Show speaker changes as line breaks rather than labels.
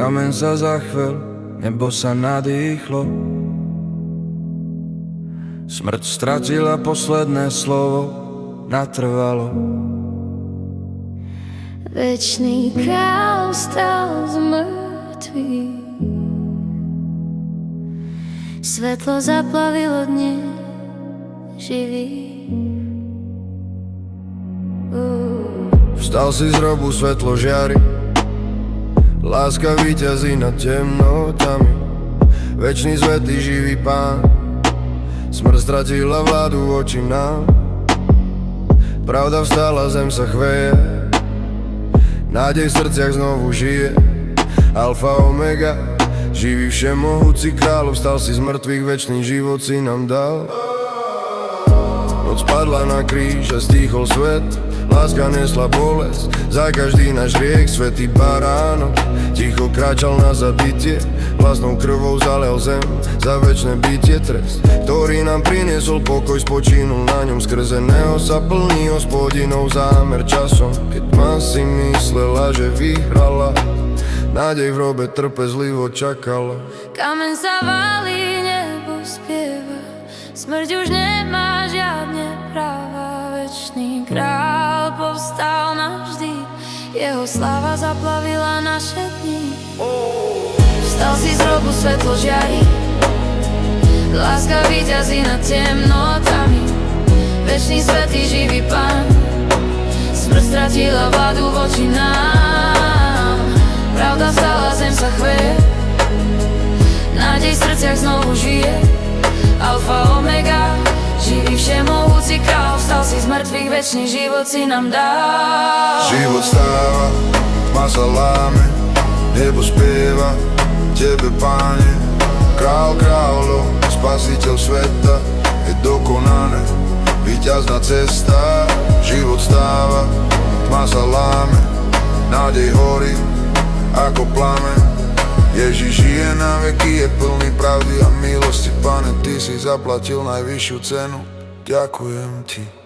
Kameň sa zachvel, nebo sa nadýchlo. Smrť stratila posledné slovo, natrvalo.
Večný král vstal z mŕtvych, svetlo zaplavilo dne živých.
Vstal si z hrobu, svetlo žiari, láska víťazí nad temnotami. Večný svätý živý Pán, smrť stratila vládu voči nám. Pravda vstala, zem sa chveje, nádej v srdciach znovu žije. Alfa omega, živý všemohúci kráľ, vstal si z mŕtvych, večný život si nám dal. Noc padla na kríž a stíchol svet, láska nesla bolesť za každý náš hriech. Svätý baránok ticho kráčal na zabitie, vlastnou krvou zalel zem za večné bytie trest, ktorý nám priniesol pokoj, spočinul na ňom. Skrze neho sa plní Hospodinov zámer časom. Keď tma si myslela, že vyhrala, nádej v hrobe trpezlivo čakala.
Kameň sa valí, nebo spieva, smrť už nemá žiadne práva. Večný král povstal navždy, jeho sláva zaplavila naše dni. Vstal si z hrobu, svetlo žiari, láska víťazí nad temnotami. Večný svätý živý Pán, smrť stratila vládu voči nám. Pravda vstala, zem sa chveje, nádej v srdciach znovu žije. Alfa omega, živý všemohúci kráľ, vstal si z mŕtvych, večný život si nám dal.
Život stáva, tma sa láme, nebo spieva tebe, Páne. Král kráľov, spasiteľ sveta, je dokonané, víťazná cesta. Život stáva, tma sa láme, nádej horí ako plameň. Ježiš žije na veky, je plný pravdy a milosti. Pane, Ty si zaplatil najvyššiu cenu, ďakujem Ti.